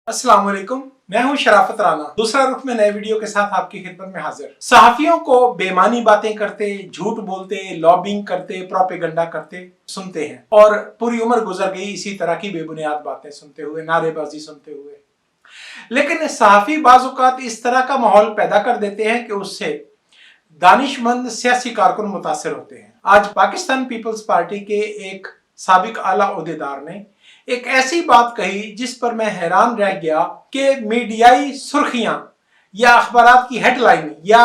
अस्सलाम वालेकुम, मैं हूं शराफत राना। दूसरा रुख में नए वीडियो के साथ आपकी खिदमत में हाजिर। सहाफियों को बेमानी बातें करते, झूठ बोलते, लॉबिंग करते, प्रोपेगेंडा करते सुनते हैं और पूरी उम्र गुजर गई इसी तरह की बेबुनियाद बातें सुनते हुए, नारेबाजी सुनते हुए। लेकिन सहाफी बाज़-औक़ात इस तरह का माहौल पैदा कर देते हैं कि उससे दानिशमंद सियासी कारकुन मुतासिर होते हैं। आज पाकिस्तान पीपल्स पार्टी के एक साबिक आला ओहदेदार ने एक ऐसी बात कही जिस पर मैं हैरान रह गया कि मीडियाई सुर्खियां या अखबारात की हेडलाइन या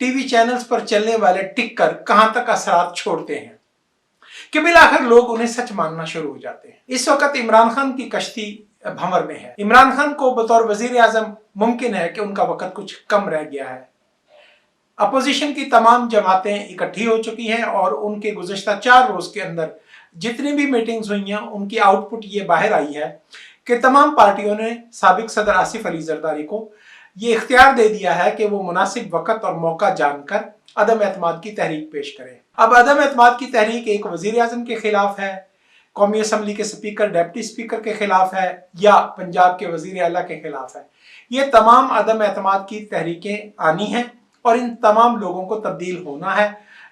टीवी चैनल्स पर चलने वाले टिक्कर कहां तक असरात छोड़ते हैं कि बिलाखिर लोग उन्हें सच मानना शुरू हो जाते हैं। इस वक्त इमरान खान की कश्ती भंवर में है। इमरान खान को बतौर वजीर आजम मुमकिन है कि उनका वक्त कुछ कम रह गया है। अपोजिशन की तमाम जमातें इकट्ठी हो चुकी हैं और उनके गुज़श्ता 4 रोज के अंदर जितनी भी मीटिंग्स हुई हैं उनकी आउटपुट ये बाहर आई है कि तमाम पार्टियों ने साबिक सदर आसिफ अली जरदारी को ये इख्तियार दे दिया है कि वो मुनासिब वक्त और मौका जानकर अदम एतमाद की तहरीक पेश करें। अब अदम एतमाद की तहरीक एक वजीर आजम के खिलाफ है, कौमी असम्बली के स्पीकर, डिप्टी स्पीकर के खिलाफ है या पंजाब के वजीर आला के खिलाफ है। ये तमाम अदम एतमाद की तहरीकें आनी हैं और इन तमाम लोगों को तब्दील होना है।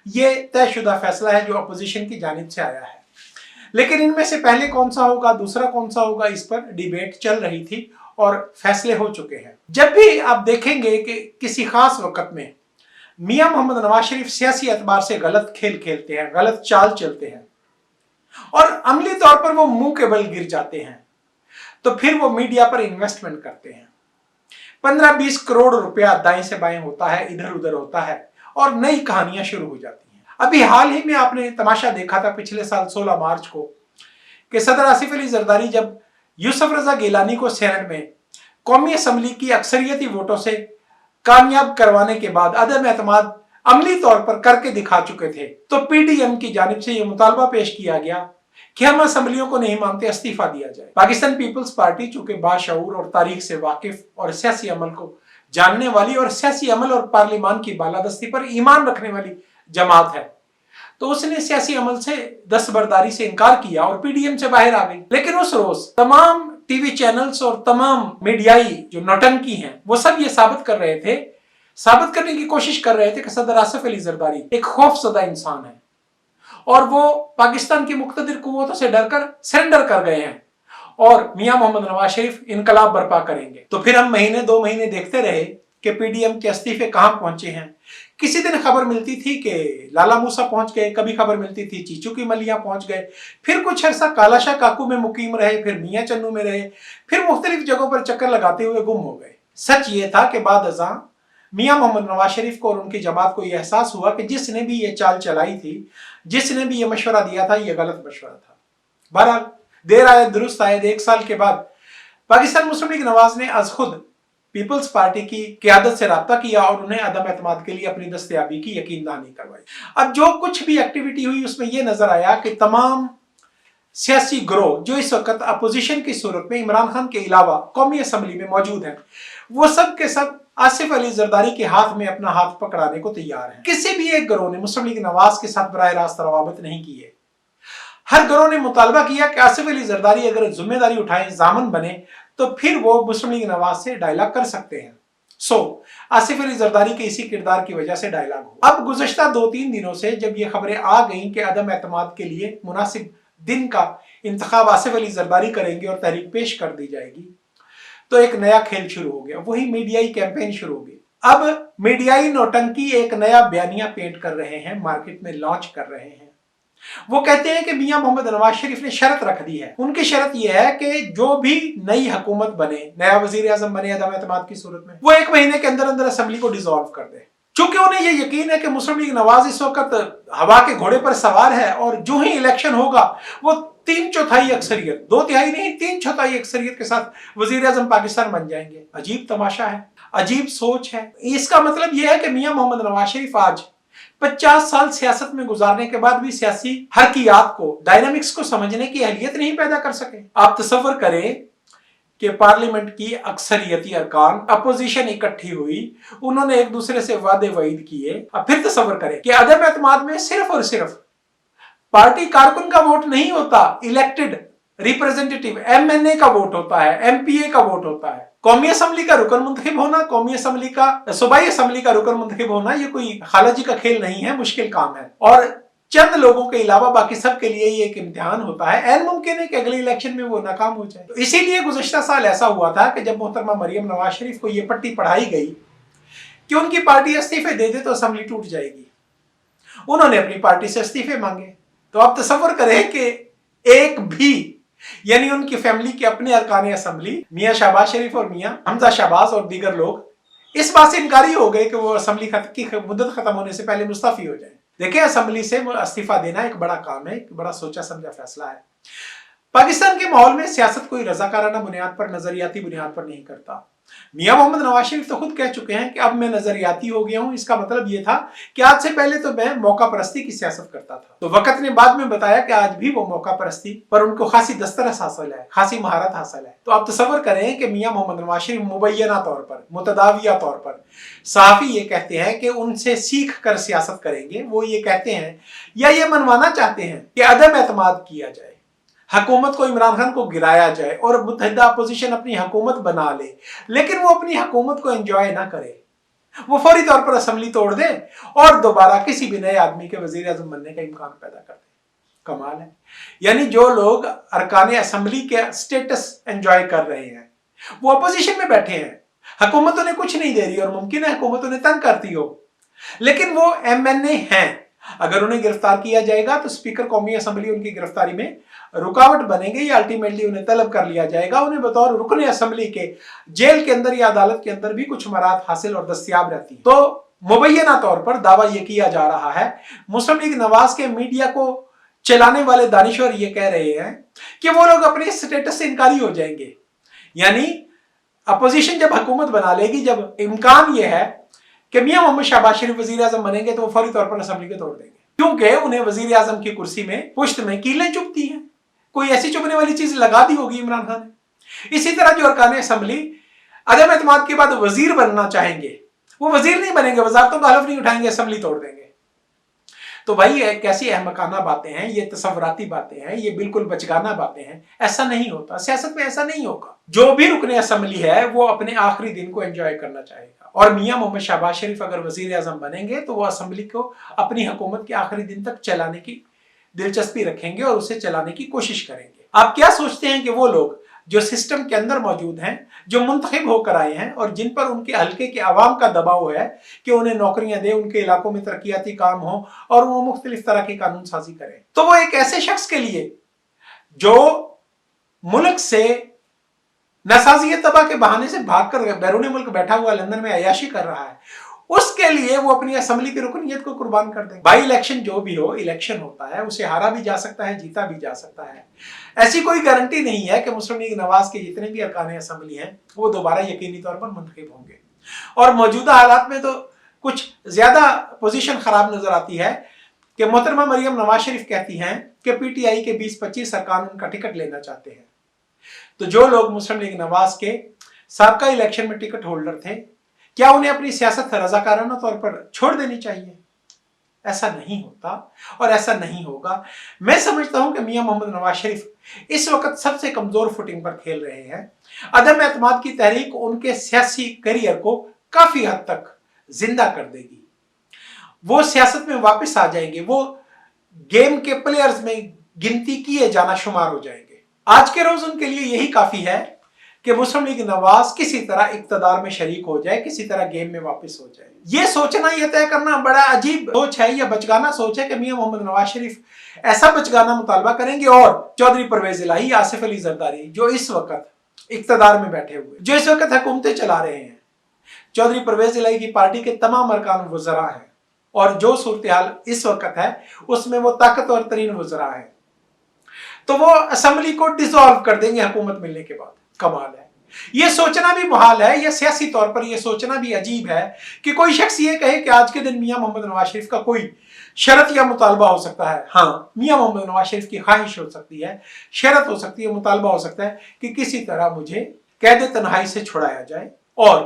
ये तयशुदा फैसला है जो अपोजिशन की जानिब से आया है। लेकिन इनमें से पहले कौन सा होगा, दूसरा कौन सा होगा, इस पर डिबेट चल रही थी और फैसले हो चुके हैं। जब भी आप देखेंगे कि किसी खास वक्त में मियां मोहम्मद नवाज शरीफ सियासी एतबार से गलत खेल खेलते हैं, गलत चाल चलते हैं और अमली तौर पर वो मुंह के बल गिर जाते हैं, तो फिर वो मीडिया पर इन्वेस्टमेंट करते हैं। 15-20 करोड़ रुपया दाएं से बाएं होता है, इधर उधर होता है और नई कहानियां शुरू हो जाती हैं। अभी हाल ही में आपने तमाशा देखा था पिछले साल 16 मार्च को कि सदर आसिफ अली जरदारी जब यूसुफ रजा गिलानी को सेनेट में कौमी असम्बली की अक्सरियती वोटों से कामयाब करवाने के बाद अदम एतमाद अमली तौर पर करके दिखा चुके थे, तो पीडीएम की जानिब से यह मुतालबा पेश किया गया कि हम असम्बलियों को नहीं मानते, इस्तीफा दिया जाए। पाकिस्तान पीपल्स पार्टी चूंकि बाशऊर और तारीख से वाकिफ और सियासी अमल को जानने वाली और सियासी अमल और पार्लिमान की बालादस्ती पर ईमान रखने वाली जमात है, तो उसने सियासी अमल से दस्तबरदारी से इनकार किया और पीडीएम से बाहर आ गई। लेकिन उस रोज तमाम टीवी चैनल्स और तमाम मीडियाई जो नौटंकी हैं वो सब ये साबित करने की कोशिश कर रहे थे कि सदर आसिफ अली जरदारी एक खौफजदा इंसान है और वो पाकिस्तान की मुख्तदिर कुव्वतों से डरकर सरेंडर कर गए हैं और मियां मोहम्मद नवाज शरीफ इनकलाब बर्पा करेंगे। तो फिर हम महीने 2 महीने देखते रहे कि पीडीएम के इस्तीफे कहां पहुंचे हैं। किसी दिन खबर मिलती थी कि लाला मूसा पहुंच गए, कभी खबर मिलती थी चीचू की मलिया पहुंच गए, फिर कुछ अरसा कालाशाह काकू में मुकीम रहे, फिर मियां चन्नू में रहे, फिर मुख्तलिफ जगहों पर चक्कर लगाते हुए गुम हो गए। सच ये था कि बाद अज़ां मियां मोहम्मद नवाज शरीफ को और उनकी जमात को यह एहसास हुआ कि जिसने भी ये चाल चलाई थी, जिसने भी ये मशवरा दिया था, यह गलत मशवरा था। बहरहाल देर आए दुरुस्त आए, 1 साल के बाद पाकिस्तान मुस्लिम लीग नवाज ने आज खुद पीपल्स पार्टी की क़यादत से राब्ता किया और उन्हें अदम एतमाद के लिए अपनी दस्तयाबी की यकीन दहानी करवाई। अब जो कुछ भी एक्टिविटी हुई उसमें यह नजर आया कि तमाम सियासी ग्रोह जो इस वक्त अपोजिशन की सूरत में इमरान खान के अलावा कौमी असम्बली में मौजूद हैं, वो सब के सब आसिफ अली जरदारी के हाथ में अपना हाथ पकड़ाने को तैयार हैं। किसी भी एक ग्रोह ने मुस्लिम लीग नवाज के साथ बराह रास्त रवाबत नहीं की है। हर ग्रोह ने मुतालबा किया कि आसिफ अली जरदारी अगर जिम्मेदारी उठाए, जामन बने, तो फिर वो मुस्लिम लीग नवाज से डायलॉग कर सकते हैं। आसिफ अली जरदारी के इसी किरदार की वजह से डायलॉग हो। अब गुज़श्ता 2-3 दिनों से जब ये खबरें आ गई कि अदम एतमाद के लिए मुनासिब दिन का इंतखाब आसिफ अली जरदारी करेंगे और तहरीक पेश कर दी जाएगी, तो एक नया खेल शुरू हो गया, वही मीडियाई कैंपेन शुरू हो गई। अब मीडियाई नौटंकी एक नया बयानिया पेंट कर रहे हैं, मार्केट में लॉन्च कर रहे हैं। वो कहते हैं कि मियां मोहम्मद नवाज शरीफ ने शर्त रख दी है। उनकी शर्त यह है कि जो भी नई हुकूमत बने, नया वजीर आजम बने अदम एतमाद की सूरत में, वो 1 महीने के अंदर अंदर असम्बली को डिसॉल्व कर दे। चूंकि उन्हें यह यकीन है कि मुस्लिम लीग नवाज इस वक्त हवा के घोड़े पर सवार है और जो ही इलेक्शन होगा वो 3/4 अक्सरियत, 2 तिहाई नहीं 3/4 अक्सरियत के साथ वजीर आजम पाकिस्तान बन जाएंगे। अजीब तमाशा है, अजीब सोच है। इसका मतलब यह है कि मियां मोहम्मद नवाज शरीफ आज 50 साल सियासत में गुजारने के बाद भी सियासी हरकियात को, डायनामिक्स को समझने की अहलियत नहीं पैदा कर सके। आप तसव्वुर करें कि पार्लियामेंट की अक्सरियती अरकान, अपोजिशन इकट्ठी हुई, उन्होंने एक दूसरे से वादे वईद किए। अब फिर तसव्वुर करें कि अदम एतमाद में सिर्फ और सिर्फ पार्टी कारकुन का वोट नहीं होता, इलेक्टेड रिप्रेजेंटेटिव एमएनए का वोट होता है, एमपीए का वोट होता है। कौमी असम्बली का रुकन मुंतखब होना, कौमी असम्बली का सूबाई असम्बली का रुकन मुंतखब होना, ये कोई खालाजी का खेल नहीं है, मुश्किल काम है। और चंद लोगों के अलावा बाकी सब के लिए ये एक इम्तिहान होता है। ऐन मुमकिन है कि अगले इलेक्शन में वो नाकाम हो जाए। तो इसीलिए गुज़श्ता साल ऐसा हुआ था कि जब मोहतरमा मरियम नवाज शरीफ को ये पट्टी पढ़ाई गई कि उनकी पार्टी इस्तीफे दे दे तो असम्बली टूट जाएगी, उन्होंने अपनी पार्टी से इस्तीफे मांगे। तो आप तसव्वुर करें कि एक भी, यानी उनकी फैमिली के अपने अरकान असम्बली मियां शहबाज शरीफ और मियां हमजा शहबाज और दीगर लोग इस बात से इनकारी हो गए कि वो असम्बली की मुद्दत खत्म होने से पहले मुस्तफी हो जाए। देखिए, असम्बली से इस्तीफा देना एक बड़ा काम है, एक बड़ा सोचा समझा फैसला है। पाकिस्तान के माहौल में सियासत कोई रजाकाराना बुनियाद पर, नजरियाती बुनियाद पर नहीं करता। मियां मोहम्मद नवाज शरीफ तो खुद कह चुके हैं कि अब मैं नजरियाती हो गया हूं। इसका मतलब यह था कि आज से पहले तो मैं मौका परस्ती की सियासत करता था। तो वक्त ने बाद में बताया कि आज भी वो मौका परस्ती पर उनको खासी दस्तरस हासिल है, खासी महारत हासिल है। तो आप तसव्वुर करें कि मियां मोहम्मद नवाज शरीफ मुबैना तौर पर, मुतदाविया तौर पर, सहाफी ये कहते हैं कि उनसे सीख कर सियासत करेंगे। वो ये कहते हैं या ये मनवाना चाहते हैं कि अदम एतमाद किया जाए, हुकूमत को, इमरान खान को गिराया जाए और मुत्तहिदा अपोजिशन अपनी हुकूमत बना ले, लेकिन वो अपनी हुकूमत को एंजॉय ना करे, वो फौरी तौर पर असम्बली तोड़ दे और दोबारा किसी भी नए आदमी के वजीर आजम बनने का इम्कान पैदा कर दे। कमाल है। यानी जो लोग अरकान असम्बली के स्टेटस एंजॉय कर रहे हैं वो अपोजिशन में बैठे हैं, हुकूमत उन्हें कुछ नहीं दे रही और मुमकिन है हुकूमत उन्हें तंग करती हो, लेकिन वो एमएनए हैं। अगर उन्हें गिरफ्तार किया जाएगा तो स्पीकर कौमी असम्बली उनकी गिरफ्तारी में रुकावट बनेंगे या अल्टीमेटली उन्हें तलब कर लिया जाएगा। उन्हें बतौर रुकन असम्बली के जेल के अंदर या अदालत के अंदर भी कुछ मराहत हासिल और दस्तियाब रहती है। तो मुबैना तौर पर दावा यह किया जा रहा है, मुस्लिम लीग नवाज के मीडिया को चलाने वाले दानिश्वर ये कह रहे हैं कि वो लोग अपने स्टेटस से इनकारी हो जाएंगे। यानी अपोजिशन जब हुकूमत बना लेगी, जब इम्कान यह है कि मियां मोहम्मद शहबाज शरीफ वजीर आजम बनेंगे, तो वो फौरी तौर पर असम्बली को तोड़ देंगे, क्योंकि उन्हें वजीर आजम की कुर्सी में पुश्त में कीलें चुभती हैं। कोई ऐसी चुभने वाली चीज लगा दी होगी इमरान खान ने। इसी तरह जो अरकान असम्बली अदम एतमाद के बाद वजीर बनना चाहेंगे, वो वजीर नहीं बनेंगे, वजारतों का हलफ नहीं उठाएंगे, असम्बली तोड़ देंगे। तो भाई कैसी अहमकाना बातें हैं, ये तसव्वुराती बातें हैं, ये बिल्कुल बचगाना बातें हैं। ऐसा नहीं होता, सियासत में ऐसा नहीं होगा। जो भी रुकने असम्बली है वो अपने आखिरी दिन को एंजॉय करना चाहेगा, और मियां मोहम्मद शहबाज शरीफ अगर वजीर आजम बनेंगे तो वो असम्बली को अपनी हुकूमत के आखिरी दिन तक चलाने की दिलचस्पी रखेंगे और उसे चलाने की कोशिश करेंगे। आप क्या सोचते हैं कि वो लोग जो सिस्टम के अंदर मौजूद हैं, जो मुंतखब होकर आए हैं और जिन पर उनके हल्के के अवाम का दबाव है कि उन्हें नौकरियां दे, उनके इलाकों में तरक्याती काम हो और वो मुख्तलिफ तरह की कानून साजी करें, तो वो एक ऐसे शख्स के लिए जो मुल्क से नासाजियत तबाह के बहाने से भागकर बैरून मुल्क बैठा हुआ लंदन में अयाशी कर रहा है, उसके लिए वो अपनी असम्बली की रुकनियत को कुर्बान कर देंगे। बाई इलेक्शन जो भी हो, इलेक्शन होता है, उसे हारा भी जा सकता है, जीता भी जा सकता है। ऐसी कोई गारंटी नहीं है कि मुस्लिम लीग नवाज के जितने भी अरकान असम्बली हैं वो दोबारा यकीनी तौर पर मुंतखब होंगे। और मौजूदा हालात में तो कुछ ज्यादा पोजीशन खराब नजर आती है कि मोहतरमा मरियम नवाज शरीफ कहती हैं कि पीटीआई के 20-25 अरकान उनका टिकट लेना चाहते हैं। तो जो लोग मुस्लिम लीग नवाज के साबका इलेक्शन में टिकट होल्डर थे, क्या उन्हें अपनी सियासत रजाकाराना तौर पर छोड़ देनी चाहिए? ऐसा नहीं होता और ऐसा नहीं होगा। मैं समझता हूं कि मियां मोहम्मद नवाज शरीफ इस वक्त सबसे कमजोर फुटिंग पर खेल रहे हैं। अदम एतमाद की तहरीक उनके सियासी करियर को काफी हद तक जिंदा कर देगी। वो सियासत में वापस आ जाएंगे, वो गेम के प्लेयर्स में गिनती किए जाना शुमार हो जाएंगे। आज के रोज उनके लिए यही काफी है कि मुस्लिम लीग नवाज किसी तरह इक्तदार में शरीक हो जाए, किसी तरह गेम में वापस हो जाए। ये सोचना, ये तय करना बड़ा अजीब सोच है, या बचगाना सोच है कि मियां मोहम्मद नवाज शरीफ ऐसा बचगाना मुतालबा करेंगे और चौधरी परवेज इलाही, आसिफ अली जरदारी जो इस वक्त इक्तदार में बैठे हुए, जो इस वक्त हुकूमतें चला रहे हैं, चौधरी परवेज इलाही की पार्टी के तमाम अरकान वज़रा हैं और जो सूरत हाल इस वक्त है उसमें वो ताकतवर तरीन वज़रा हैं, तो वो असम्बली को डिसॉल्व कर देंगे हुकूमत मिलने के बाद। कमाल है। यह सोचना भी मुहाल है, यह सियासी तौर पर यह सोचना भी अजीब है कि कोई शख्स ये कहे कि आज के दिन मियां मोहम्मद नवाज शरीफ का कोई शर्त या मुतालबा हो सकता है। हाँ, मियां मोहम्मद नवाज शरीफ की ख्वाहिश हो सकती है, शर्त हो सकती है, मुतालबा हो सकता है कि किसी तरह मुझे कैद तन्हाई से छुड़ाया जाए और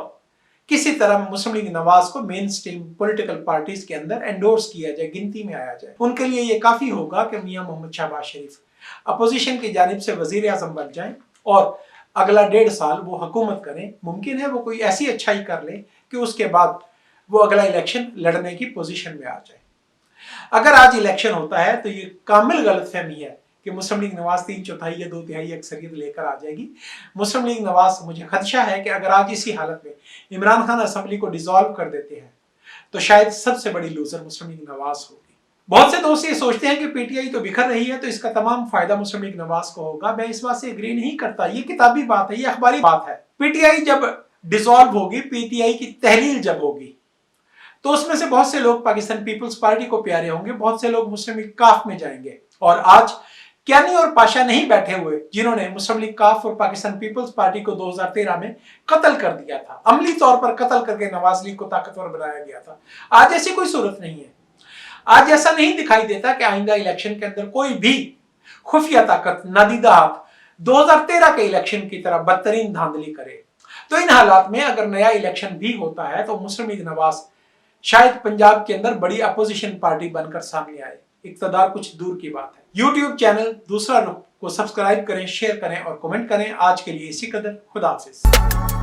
किसी तरह मुस्लिम लीग नवाज को मेन स्ट्रीम पॉलिटिकल पार्टीज के अंदर एंडोर्स किया जाए, गिनती में आया जाए। उनके लिए यह काफी होगा कि मियां मोहम्मद शहबाज शरीफ अपोजिशन की जानिब से वजीर आजम बन जाएं और अगला 1.5 साल वो हुकूमत करें, मुमकिन है वो कोई ऐसी अच्छाई कर ले कि उसके बाद वो अगला इलेक्शन लड़ने की पोजीशन में आ जाए। अगर आज इलेक्शन होता है तो ये कामिल गलतफहमी है कि मुस्लिम लीग नवाज 3/4 या 2/3 अक्सरियत लेकर आ जाएगी। मुस्लिम लीग नवाज, मुझे खदशा है कि अगर आज इसी हालत में इमरान खान असेंबली को डिसॉल्व कर देते हैं तो शायद सबसे बड़ी लूजर मुस्लिम लीग नवाज होगी। बहुत से दोस्त ये सोचते हैं कि पीटीआई तो बिखर रही है तो इसका तमाम फायदा मुस्लिम लीग नवाज को होगा। मैं इस बात से एग्री नहीं करता। ये किताबी बात है, ये अखबारी बात है। पीटीआई जब डिसॉल्व होगी, पीटीआई की तहलील जब होगी, तो उसमें से बहुत से लोग पाकिस्तान पीपल्स पार्टी को प्यारे होंगे, बहुत से लोग मुस्लिम लीग काफ में जाएंगे। और आज क्यानी और पाशा नहीं बैठे हुए जिन्होंने मुस्लिम लीग काफ और पाकिस्तान पीपल्स पार्टी को 2013 में कत्ल कर दिया था, अमली तौर पर कत्ल करके नवाज लीग को ताकतवर बनाया गया था। आज ऐसी कोई सूरत नहीं है। आज ऐसा नहीं दिखाई देता कि आइंदा इलेक्शन के अंदर कोई भी खुफिया ताकत, नादीदा हाथ 2013 के इलेक्शन की तरह बदतरीन धांधली करे। तो इन हालात में अगर नया इलेक्शन भी होता है तो मुस्लिम लीग नवाज शायद पंजाब के अंदर बड़ी अपोजिशन पार्टी बनकर सामने आए। इक्तदार कुछ दूर की बात है। यूट्यूब चैनल दूसरा रुख को सब्सक्राइब करें, शेयर करें और कमेंट करें। आज के लिए इसी कदर। खुदा हाफिज।